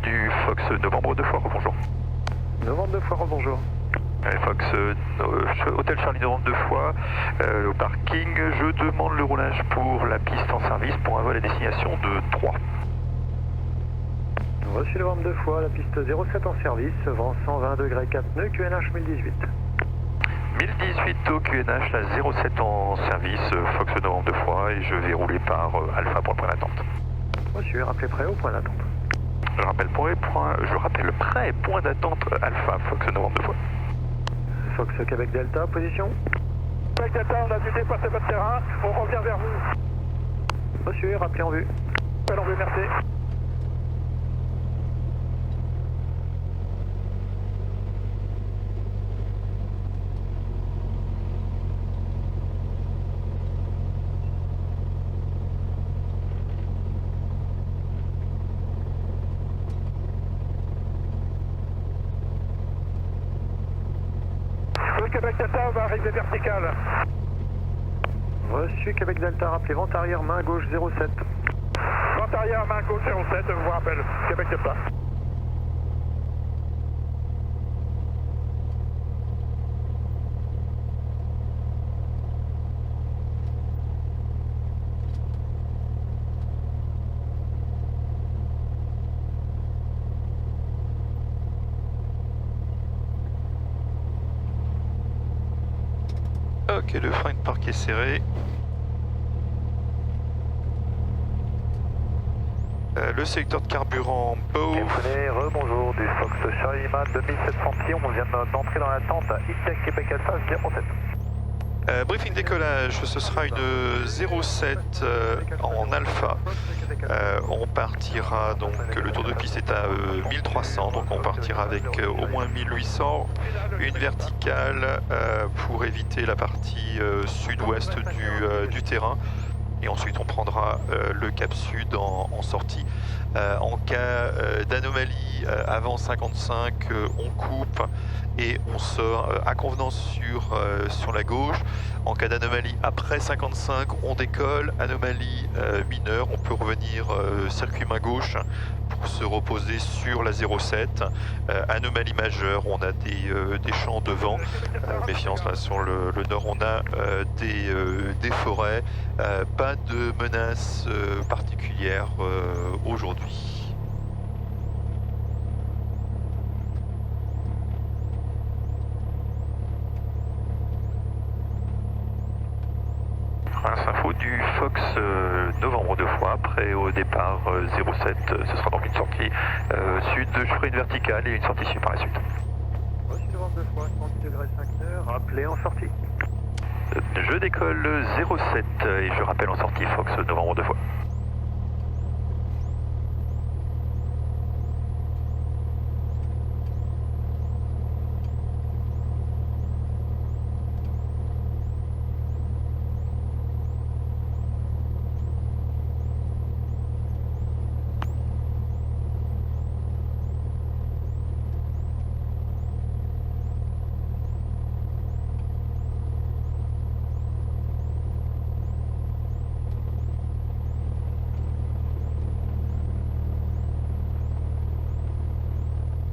du Fox Novembre 2 fois, bonjour. Novembre 2 fois, bonjour. Fox Hôtel Charlie Novembre 2 fois, au parking, je demande le roulage pour la piste en service pour un vol à destination de 3. Reçu Novembre 2 fois, la piste 07 en service, vent 120 degrés 4 nœuds, QNH 1018. 1018 au QNH, la 07 en service, Fox Novembre 2 fois, et je vais rouler par Alpha pour le point d'attente. Reçu, rappelez prêt au point d'attente. Je rappelle prêt, point d'attente Alpha, Fox Novembre 2 fois. Fox Québec Delta, position. Québec Delta, on a dû dépasser votre terrain, on revient vers vous. Reçu, rappelez en vue. Appel en vue, merci. Le Québec Delta va arriver vertical. Reçu Québec Delta, rappelez vent arrière, main gauche 07. Vent arrière, main gauche 07, je vous rappelle. Québec Delta. Ok, le frein de parc est serré. Le sélecteur de carburant beau. Bienvenue, rebonjour du Fox Charlie Lima 2700 pieds, on vient d'entrer dans la tente à India Québec Alpha 07. Briefing décollage, ce sera une 07 en alpha. On partira donc, le tour de piste est à 1300, donc on partira avec au moins 1800, une verticale pour éviter la partie sud-ouest du terrain. Et ensuite on prendra le cap sud en sortie. En cas d'anomalie avant 55, on coupe et on sort à convenance sur la gauche. En cas d'anomalie après 55, on décolle. Anomalie mineure, on peut revenir circuit main gauche pour se reposer sur la 07. Anomalie majeure, on a des champs de vent. Méfiance là sur le nord, on a des forêts. Pas de menaces particulières aujourd'hui. Info du Fox Novembre 2 fois, prêt au départ 07, ce sera donc une sortie sud, je ferai une verticale et une sortie sud par la suite. Reçu Novembre 2 fois, 30 degrés 5 nœuds, rappelez en sortie. Je décolle 07 et je rappelle en sortie Fox Novembre 2 fois.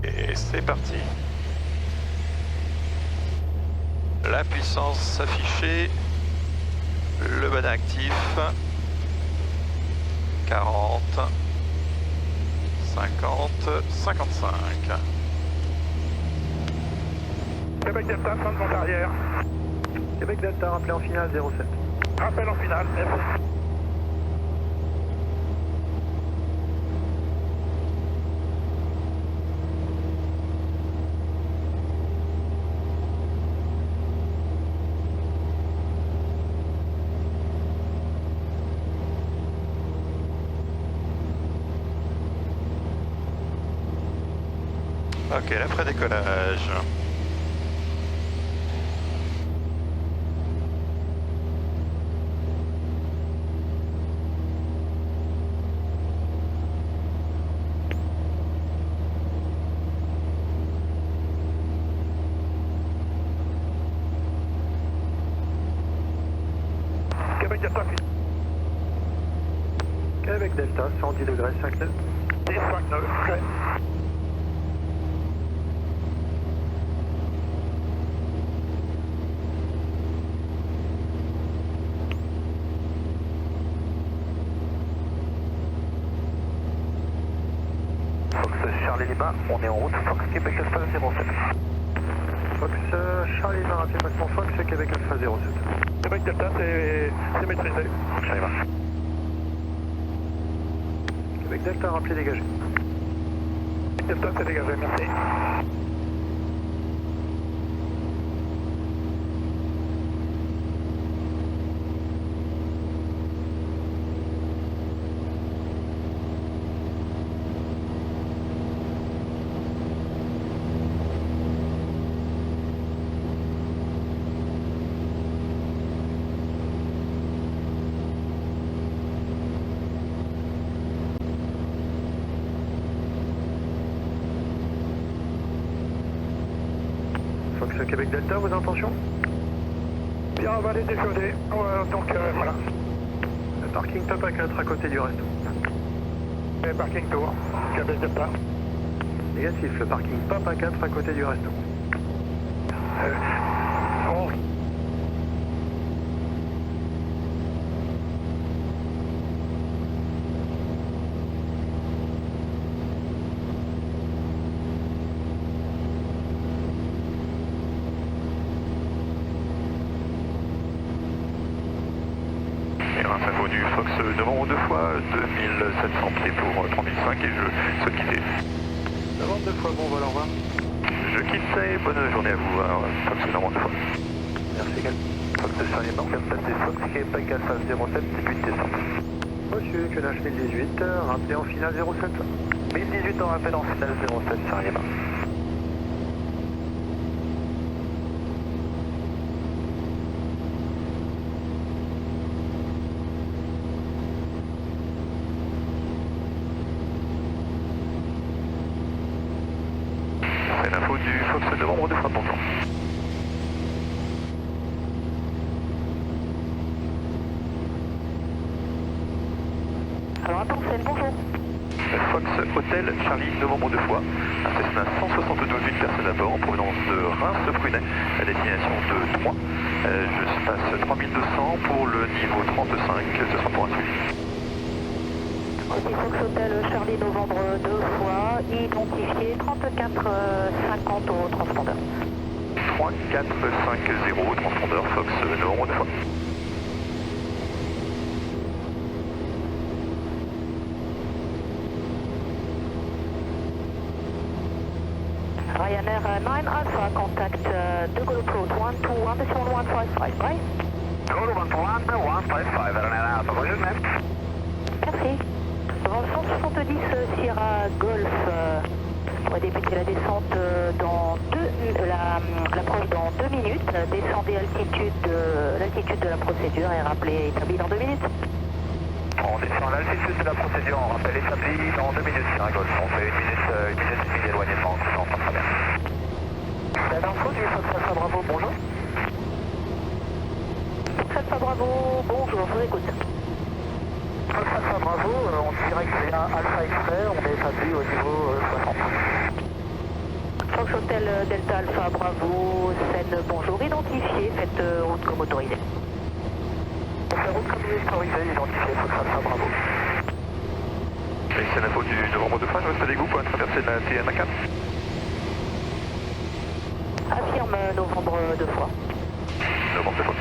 Et c'est parti. La puissance affichée, le badin actif, 40, 50, 55. Québec Delta, fin de vent arrière. Québec Delta, rappelez en finale 07. Rappel en finale, merci. Ok, l'après-décollage. Québec Delta, Québec Delta, 110 degrés 5 nœuds. 10, 5, 9, prêt. Lima, on est en route Fox Québec Alpha 07. Fox Charlie Lima, rappelez maintenant Fox Québec Alpha 07. Québec Delta, c'est maîtrisé. Charlie Lima. Québec Delta, rappelez dégagé. Delta, c'est dégagé, merci. Fox Québec Delta, vos intentions? Bien, on va les déchaudés. Donc voilà. Le parking top à 4 à côté du resto. Et parking tour, Québec Delta. Négatif, le parking pop à 4 à côté du resto. Bon. Info du Fox devant 2 fois 2700 pieds pour 3005 et je souhaite quitter. Devant 2 fois, bon vol, au revoir. Je quitte et bonne journée à vous, Fox devant 2 fois. Merci également. Fox Charlie Lima, on vient de passer Fox Québec Alpha 07, début de descente. Reçu, QNH 1018, rappelé en finale 07. 1018 en rappel en finale 07, Charlie Lima. C'est l'info du Fox novembre 2 fois pour temps. Alors attends, c'est bonjour. Fox Hôtel Charlie novembre 2 fois. Un Cessna 172, une personne à bord en provenance de Reims-Prunet à destination de Troyes. Je passe 3200 pour le niveau 35, ce sera pour un suivi. Ok, Fox Hotel Charlie Novembre 2 fois, identifié 3450 au transpondeur. 3450 transpondeur Fox novembre 2 fois. Ryanair 9 Alpha, contact De Gaulle Approach 121.155, bye. Gaulle 121.155, Ryanair Alpha, bonjour, Merci. Dans le 170 Sierra Golf, on va débuter la descente dans l'approche dans 2 minutes. Descendez l'altitude de la procédure et rappelez établi dans 2 minutes. On descend l'altitude de la procédure, on rappelle établi dans 2 minutes sur un golf. On fait 1 minute et demie d'éloignement, on s'entend très bien. La l'info du Fox Alpha Bravo, bonjour. Fox Alpha Bravo, bonjour, je vous écoute. Fox Alpha Bravo, on dirait que c'est un Alpha Express, on est établi au niveau 60. Fox Hotel Delta Alpha Bravo, scène bonjour, identifié, faites route comme autorisée. On fait route comme historisée, identifié Fox Alpha Bravo. Et c'est l'info du novembre 2 fois, je reste avec vous pour traverser la TMA4. Affirme novembre 2 fois. Novembre 2 fois.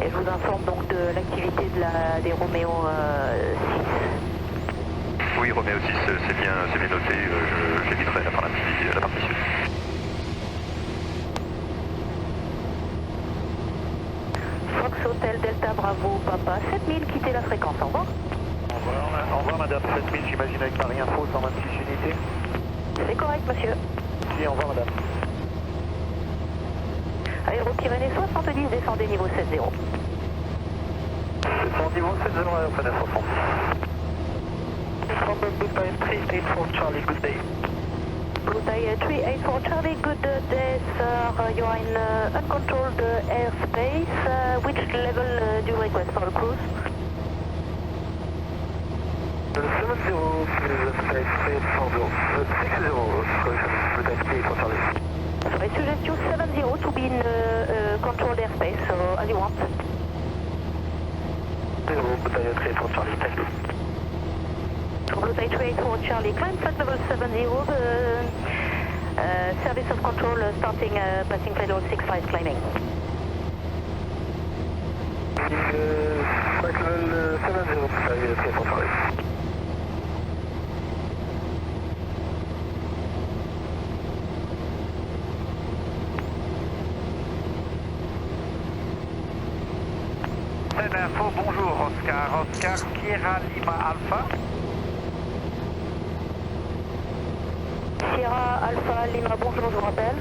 Et je vous informe donc de l'activité des Roméo 6. Oui, Roméo 6, c'est bien noté, j'éviterai la partie sud. Fox Hotel Delta Bravo Papa 7000, quittez la fréquence, au revoir. Au revoir madame, 7000, j'imagine avec Paris Info, 126 unités. C'est correct, monsieur. Si, au revoir madame. Aéro-Pyrénées 70, descendez niveau 70. Descend niveau 70, Aéroplanète 60. From Blue Time 384 Charlie, good day. Blue Tie 384 Charlie, good day, sir. You are in uncontrolled airspace. Which level do you request for the cruise? 70, please, space 340. 60, Blue Time 384 Charlie. So I suggest you 70 to be in controlled airspace, so as you want. 0, Blue Time 384 Charlie, thank you. Blue Bouteille 384 Charlie, climb flight level 70, service of control starting passing flight level 65 climbing. Flight level 70, c'est pour Charlie. Info, bonjour Oscar, Oscar Sierra Lima Alpha. Sierra Alpha Lima, bonjour, je vous rappelle.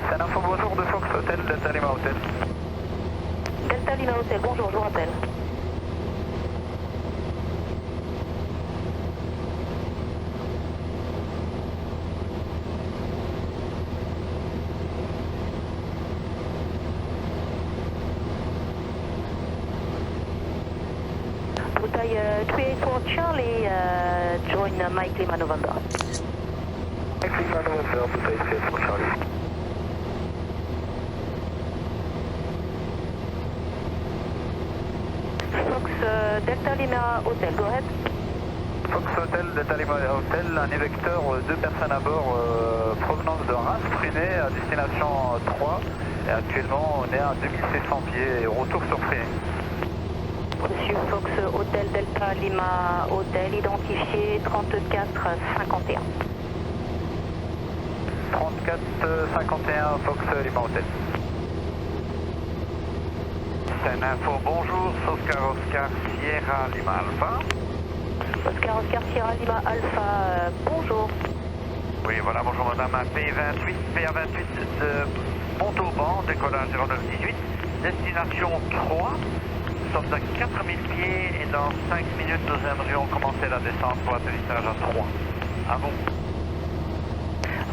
C'est info, bonjour de Fox Hotel, Delta Lima Hotel. Delta Lima Hotel, bonjour, je vous rappelle. Bouteille 384 Charlie, join Mike Lima November. Mike Lima November, bouteille 384 Charlie. Fox Delta Lima Hotel, go ahead. Fox Hotel, Delta Lima Hotel, un évecteur, 2 personnes à bord, provenance de Reims, Freinet, à destination 3. Et actuellement, on est à 2600 pieds et retour sur Freinet. Monsieur Fox Hotel Delta Lima Hotel, identifié 3451. 3451 Fox Lima Hotel. C'est info, bonjour Oscar, Oscar Sierra Lima Alpha. Oscar Oscar Sierra Lima Alpha, bonjour. Oui, voilà, bonjour madame, P28, PA28 de Montauban, décollage 0918, destination 3. Nous sommes à 4000 pieds et dans 5 minutes nous aimerions commencer la descente pour atterrissage à 3. À vous.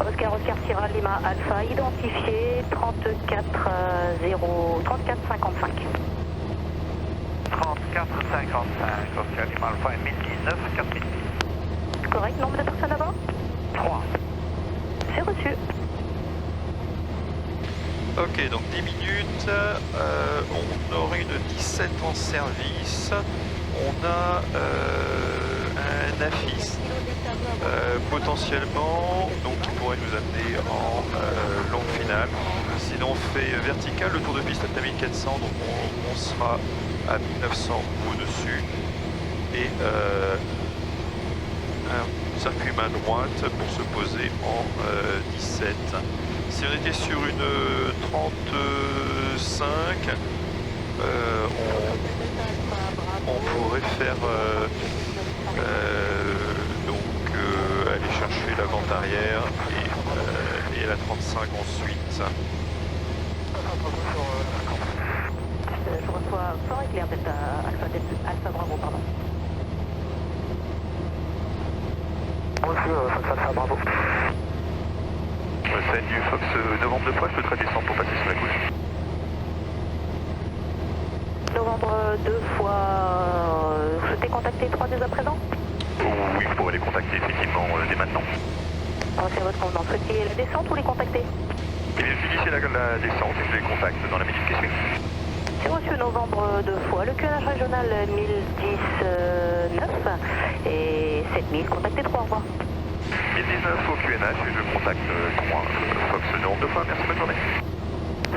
Oscar Oscar Sierra Lima Alpha, identifié 3455. 3455, Oscar Lima Alpha et 1019, 4000 pieds. Correct, nombre de personnes à bord? 3. C'est reçu. Ok, donc 10 minutes, on aurait une 17 en service, on a un AFIS potentiellement, donc qui pourrait nous amener en longue finale. Sinon on fait vertical, le tour de piste est à 1400, donc on sera à 1900 au-dessus. Et un circuit main droite pour se poser en 17. Si on était sur une 35, on pourrait faire aller chercher la vente arrière et la 35 ensuite. Je reçois fort éclair Delta Alpha Bravo, pardon. Reçu, Fox Alpha Bravo. Scène du Fox novembre 2 fois, je souhaiterais descendre pour passer sur la gauche. Novembre 2 fois, je t'ai contacté 3 dès à présent? Oui, je pourrais les contacter effectivement dès maintenant. C'est à votre convenance. Souhaitez la descente ou les contacter? Et bien, finissez la descente et je les contacte dans la minute qui suit. C'est reçu novembre 2 fois, le QNH régional 1019 et 7000, contactez 3, au revoir. 1019 au QNH et je contacte 3 Fox novembre 2 fois, merci, bonne journée.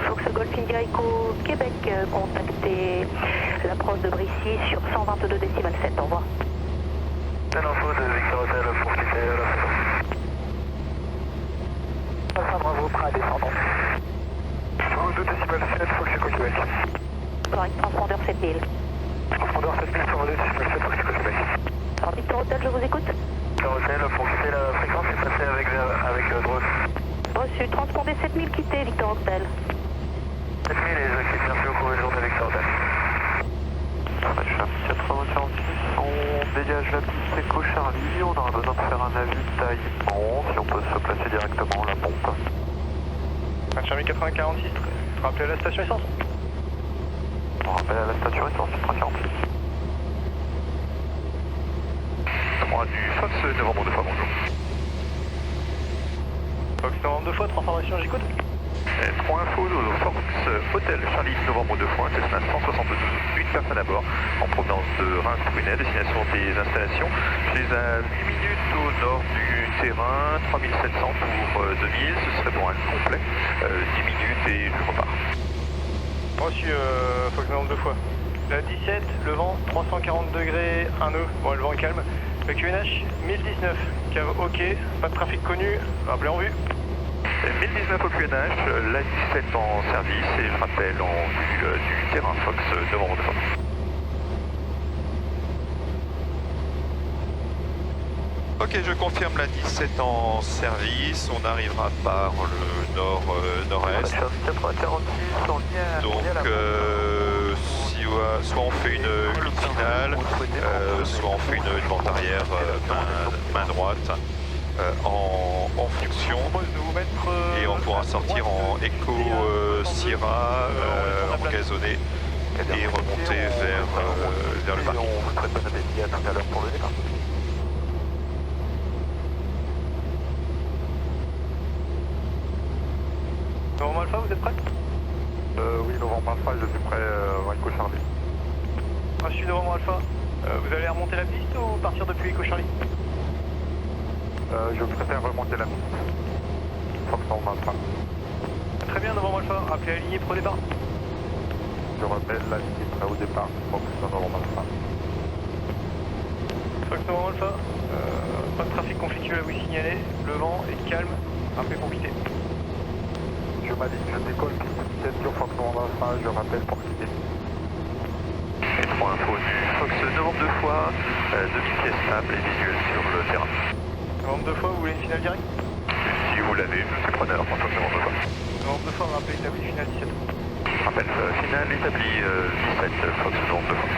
Fox Golf India Echo Québec, contactez l'approche de Brissy sur 122 décimales 7, au revoir. Telle info de Victor Hotel pour quitter la photo. Alpha Bravo, prêt à descendre. 122 décimales 7, Fox Echo Québec. Correct, transpondeur 7000. Transpondeur 7000, 122 décimales 7, Fox Echo Québec. Alors Victor Hotel, je vous écoute. Victor Hotel, pour quitter la fréquence et passer avec Dreux. Reçu, transpondé 7000, quittez Victor Hotel. 7000 et les actifs, merci beaucoup, bonne journée Victor Hotel. 8046, on dégage la piste Echo Charlie, on aura besoin de faire un avitaillement, si on peut se placer directement la pompe. Charlie 8046, rappelez à la station essence. On rappelle à la station essence, 346. 3 du Fox novembre 2 fois, bonjour. Fox novembre 2 fois, transformation, j'écoute. 3 infos, Fox Hotel Charlie Novembre 2 fois, Cessna 172, 8 personnes à bord, en provenance de Reims-Prunet, destination des installations. Je les à 8 minutes au nord du terrain, 3700 pour 2000, ce serait pour un complet, 10 minutes et je repars. Reçu, Fox Novembre 2 fois. La 17, le vent 340 degrés, 1 nœud, bon le vent est calme. Le QNH 1019, cave ok, pas de trafic connu, rappelez en vue. 1019 au QNH, la 17 en service et je rappelle en vue du terrain Fox Novembre 2 fois. Ok, je confirme la 17 en service, on arrivera par le nord-nord-est. Donc soit on fait une lutte finale, soit on fait une vente arrière main droite en fonction, et on pourra sortir en écho Sierra en gazonné et remonter vers le parking. Novembre Alpha, vous êtes prêts? Oui, Novembre Alpha, je suis prêt à Echo Charlie. Reçu Novembre Alpha, vous allez remonter la piste ou partir depuis Echo Charlie? Je préfère remonter la piste. Fox Novembre Alpha. Très bien, Novembre Alpha, rappelez la lignée pro départ. Je rappelle la ligne prêt au départ, Fox Novembre Alpha. Fox Novembre Alpha, pas de trafic conflictuel à vous signaler, le vent est calme, rappelez pour quitter. Je m'aligne, je décolle, piste sur Fox Novembre Alpha, je rappelle pour quitter. Et 3 infos du Fox Novembre 2 fois, 2000 pièces stables et visuels sur le terrain. Novembre 2 fois, vous voulez une finale directe? Si vous l'avez, je suis preneur pour Fox Novembre 2 fois. Novembre 2 fois, rappelez établi finale 17. Rappel final établi 17 Fox Novembre 2 fois.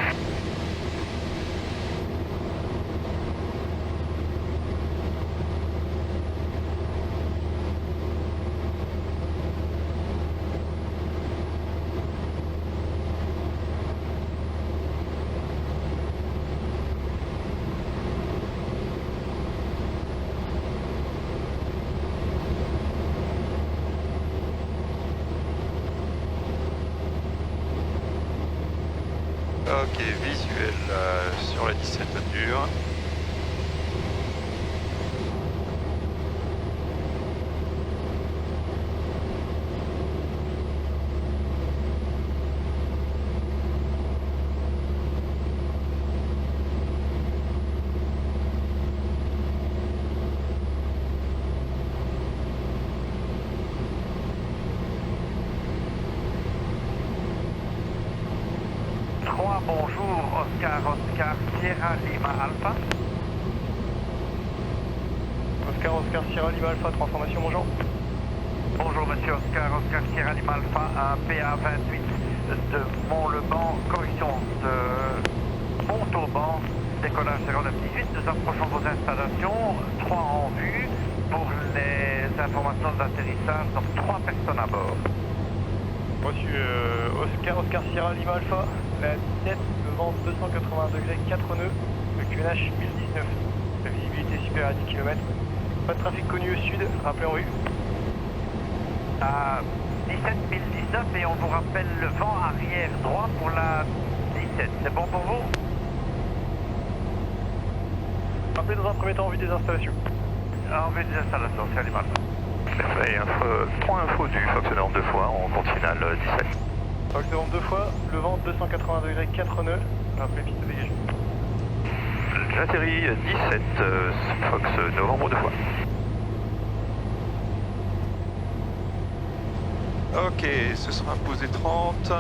Ok, visuel sur la 17 dure. Bonjour, Oscar Sierra Lima Alpha. Oscar Sierra Lima Alpha, transformation, bonjour. Bonjour monsieur Oscar Sierra Lima Alpha, un PA28 de Mont-le-Banc, correction de Montauban, décollage 0918, nous approchons vos installations, 3 en vue pour les informations d'atterrissage, donc 3 personnes à bord. Reçu Oscar Sierra Lima Alpha, la 17, le vent 280 degrés, 4 nœuds, le QNH 1019. La visibilité supérieure à 10 km. Pas de trafic connu au sud, rappelez en vue. 17 1019 et on vous rappelle le vent arrière droit pour la 17. C'est bon pour vous? Rappelez dans un premier temps en vue des installations. En vue des installations, c'est Lima Alpha. Et 3 infos du Fox Novembre 2 fois en continental 17. Fox Novembre 2 fois, le vent 280 degrés, 4 nœuds, rappelez piste dégagée. J'atterris 17 Fox Novembre 2 fois. Ok, ce sera posé 30.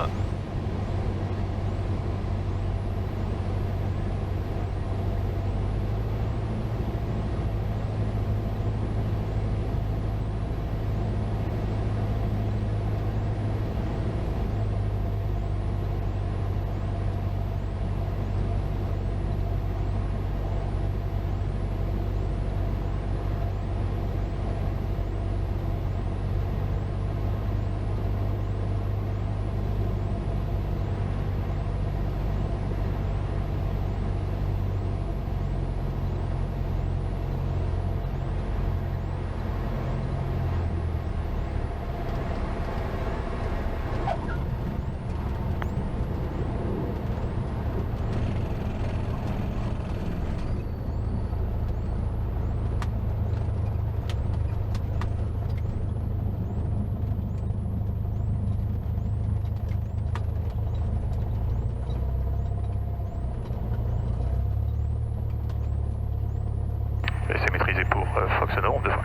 retour, Fox Novembre 2 fois.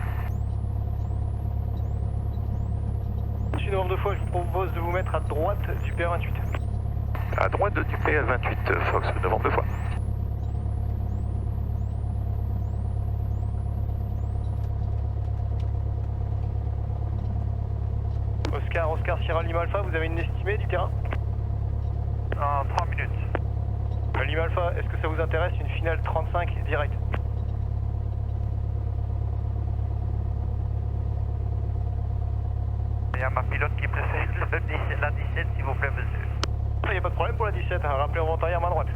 Monsieur Novembre 2 fois, je vous propose de vous mettre à droite du PA28. À droite du PA28, Fox Novembre 2 fois. Oscar Sierra Lima Alpha, vous avez une estimée du terrain? En 3 minutes. Lima Alpha, est-ce que ça vous intéresse une finale 35 direct? Il y a ma pilote qui préfère la 17, s'il vous plaît, monsieur. Il n'y a pas de problème pour la 17, hein. Rappelez en vent arrière main droite.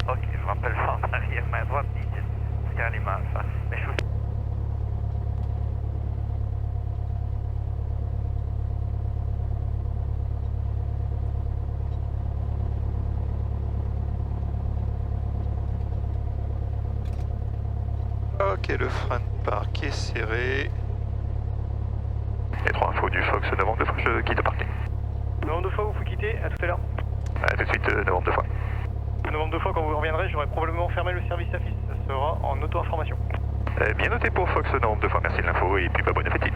Ok, je rappelle en arrière, main droite, 17. Oscar Lima Alpha. Mais je vous... Ok, le frein de parc est serré. Et 3 infos du Fox Novembre 2 fois, je quitte le parking. Novembre 2 fois, vous pouvez quitter, à tout à l'heure. A tout de suite, Novembre 2 fois. Novembre 2 fois, quand vous reviendrez, j'aurai probablement fermé le service AFIS. Ça sera en auto-information. Bien noté pour Fox Novembre 2 fois, merci de l'info et puis bonne appétit.